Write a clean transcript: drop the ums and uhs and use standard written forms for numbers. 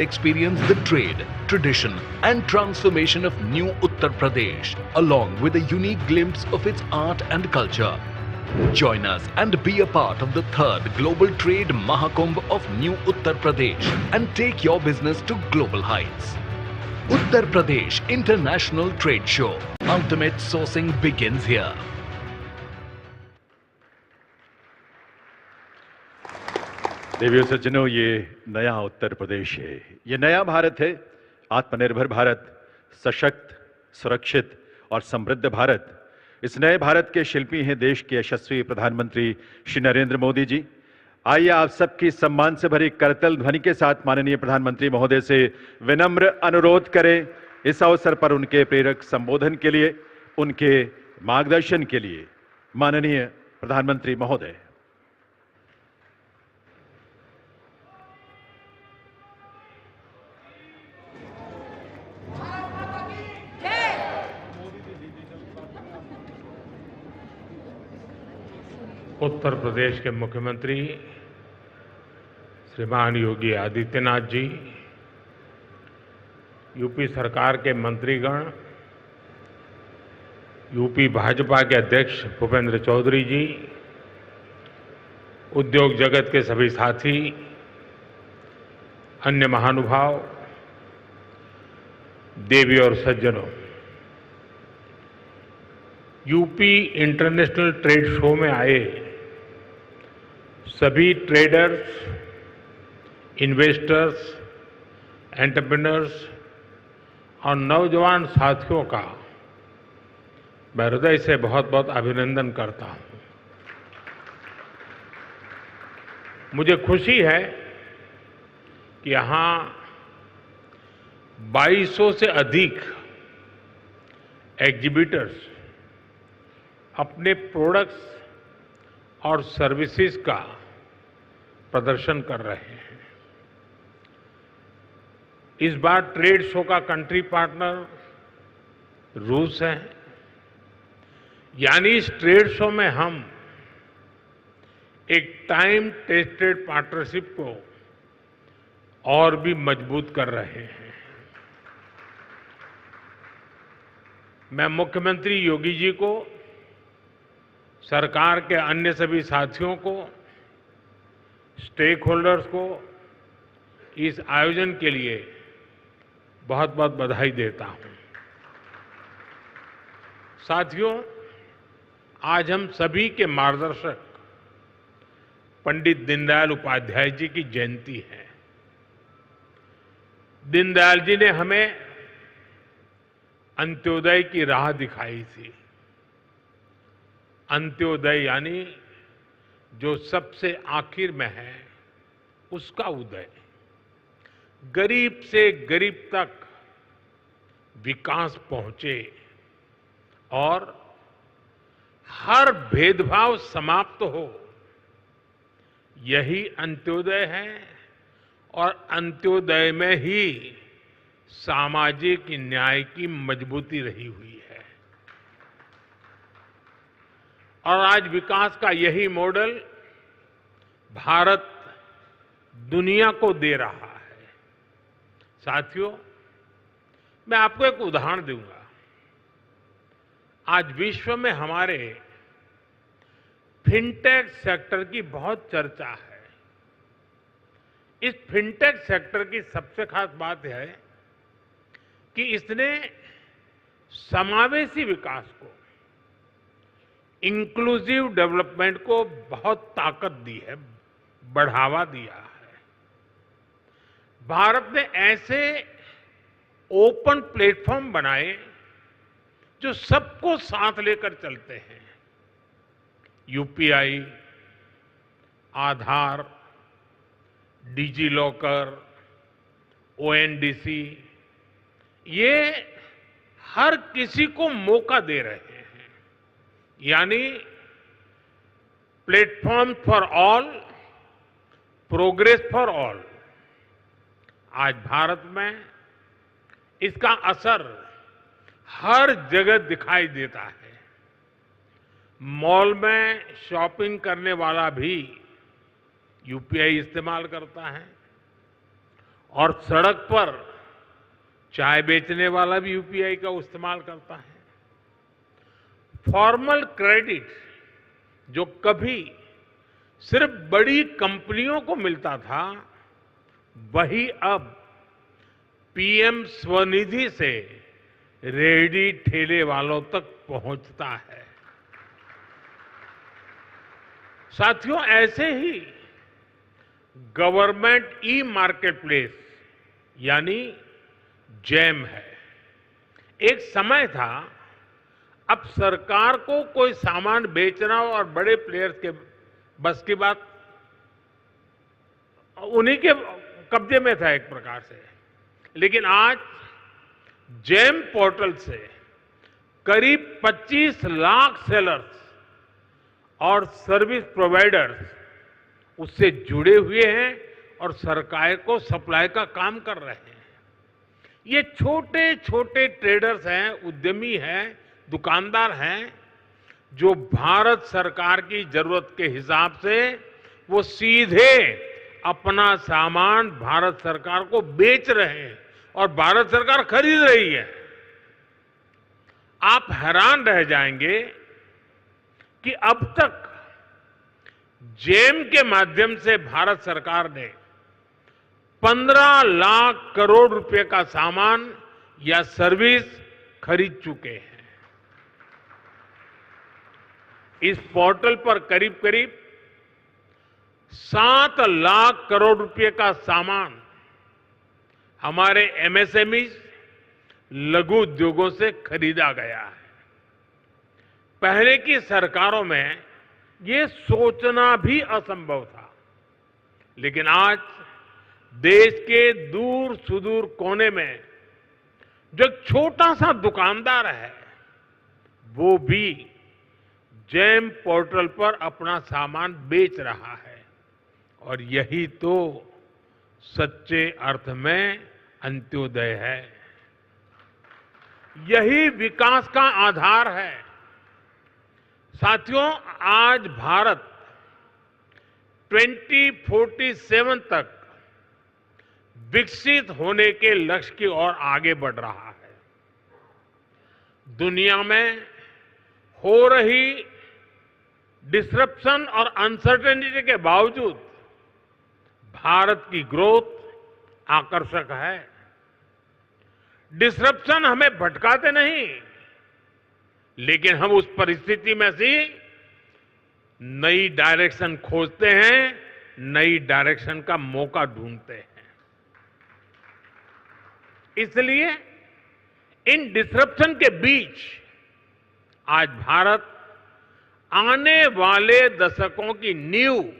Experience the trade, tradition and transformation of New Uttar Pradesh along with a unique glimpse of its art and culture. Join us and be a part of the 3rd Global Trade Mahakumbh of New Uttar Pradesh and take your business to global heights. Uttar Pradesh International Trade Show. Ultimate sourcing begins here. देवियों सज्जनों, ये नया उत्तर प्रदेश है, ये नया भारत है, आत्मनिर्भर भारत, सशक्त, सुरक्षित और समृद्ध भारत। इस नए भारत के शिल्पी हैं देश के यशस्वी प्रधानमंत्री श्री नरेंद्र मोदी जी। आइए आप सबकी सम्मान से भरी करतल ध्वनि के साथ माननीय प्रधानमंत्री महोदय से विनम्र अनुरोध करें इस अवसर पर उनके प्रेरक संबोधन के लिए, उनके मार्गदर्शन के लिए। माननीय प्रधानमंत्री महोदय। उत्तर प्रदेश के मुख्यमंत्री श्रीमान योगी आदित्यनाथ जी, यूपी सरकार के मंत्रीगण, यूपी भाजपा के अध्यक्ष भूपेंद्र चौधरी जी, उद्योग जगत के सभी साथी, अन्य महानुभाव, देवी और सज्जनों, यूपी इंटरनेशनल ट्रेड शो में आए सभी ट्रेडर्स, इन्वेस्टर्स, एंटरप्रेन्योर्स और नौजवान साथियों का मैं हृदय से बहुत बहुत अभिनंदन करता हूं। मुझे खुशी है कि यहां 2200 से अधिक एग्जीबिटर्स अपने प्रोडक्ट्स और सर्विसेज का प्रदर्शन कर रहे हैं। इस बार ट्रेड शो का कंट्री पार्टनर रूस है, यानी इस ट्रेड शो में हम एक टाइम टेस्टेड पार्टनरशिप को और भी मजबूत कर रहे हैं। मैं मुख्यमंत्री योगी जी को, सरकार के अन्य सभी साथियों को, स्टेक होल्डर्स को इस आयोजन के लिए बहुत बहुत बधाई देता हूं। साथियों, आज हम सभी के मार्गदर्शक पंडित दीनदयाल उपाध्याय जी की जयंती है। दीनदयाल जी ने हमें अंत्योदय की राह दिखाई थी। अंत्योदय यानी जो सबसे आखिर में है उसका उदय, गरीब से गरीब तक विकास पहुंचे और हर भेदभाव समाप्त हो, यही अंत्योदय है। और अंत्योदय में ही सामाजिक न्याय की मजबूती रही हुई है। और आज विकास का यही मॉडल भारत दुनिया को दे रहा है। साथियों, मैं आपको एक उदाहरण दूंगा। आज विश्व में हमारे फिनटेक सेक्टर की बहुत चर्चा है। इस फिनटेक सेक्टर की सबसे खास बात यह है कि इसने समावेशी विकास को, इंक्लूसिव डेवलपमेंट को बहुत ताकत दी है, बढ़ावा दिया है। भारत ने ऐसे ओपन प्लेटफॉर्म बनाए जो सबको साथ लेकर चलते हैं। यूपीआई, आधार, डिजी लॉकर, ओएनडीसी, ये हर किसी को मौका दे रहे हैं। यानी platform for all, progress for all. आज भारत में इसका असर हर जगह दिखाई देता है। मॉल में शॉपिंग करने वाला भी यूपीआई इस्तेमाल करता है। और सड़क पर चाय बेचने वाला भी यूपीआई का इस्तेमाल करता है। फॉर्मल क्रेडिट जो कभी सिर्फ बड़ी कंपनियों को मिलता था, वही अब पीएम स्वनिधि से रेहड़ी ठेले वालों तक पहुंचता है। साथियों, ऐसे ही गवर्नमेंट ई मार्केटप्लेस यानी जैम है। एक समय था, अब सरकार को कोई सामान बेचना हो और बड़े प्लेयर्स के बस की बात, उन्हीं के कब्जे में था एक प्रकार से। लेकिन आज जैम पोर्टल से करीब 25 लाख सेलर्स और सर्विस प्रोवाइडर्स उससे जुड़े हुए हैं और सरकार को सप्लाई का काम कर रहे हैं। ये छोटे छोटे ट्रेडर्स हैं, उद्यमी हैं, दुकानदार हैं, जो भारत सरकार की जरूरत के हिसाब से वो सीधे अपना सामान भारत सरकार को बेच रहे हैं और भारत सरकार खरीद रही है। आप हैरान रह जाएंगे कि अब तक जेम के माध्यम से भारत सरकार ने 15 लाख करोड़ रुपए का सामान या सर्विस खरीद चुके हैं। इस पोर्टल पर करीब करीब 7 लाख करोड़ रुपए का सामान हमारे एमएसएमई लघु उद्योगों से खरीदा गया है। पहले की सरकारों में ये सोचना भी असंभव था, लेकिन आज देश के दूर सुदूर कोने में जो छोटा सा दुकानदार है, वो भी जैम पोर्टल पर अपना सामान बेच रहा है। और यही तो सच्चे अर्थ में अंत्योदय है, यही विकास का आधार है। साथियों, आज भारत 2047 तक विकसित होने के लक्ष्य की ओर आगे बढ़ रहा है। दुनिया में हो रही डिसरप्शन और अनसर्टेनिटी के बावजूद भारत की ग्रोथ आकर्षक है। डिसरप्शन हमें भटकाते नहीं, लेकिन हम उस परिस्थिति में से नई डायरेक्शन खोजते हैं, नई डायरेक्शन का मौका ढूंढते हैं। इसलिए इन डिसरप्शन के बीच आज भारत आने वाले दशकों की नींव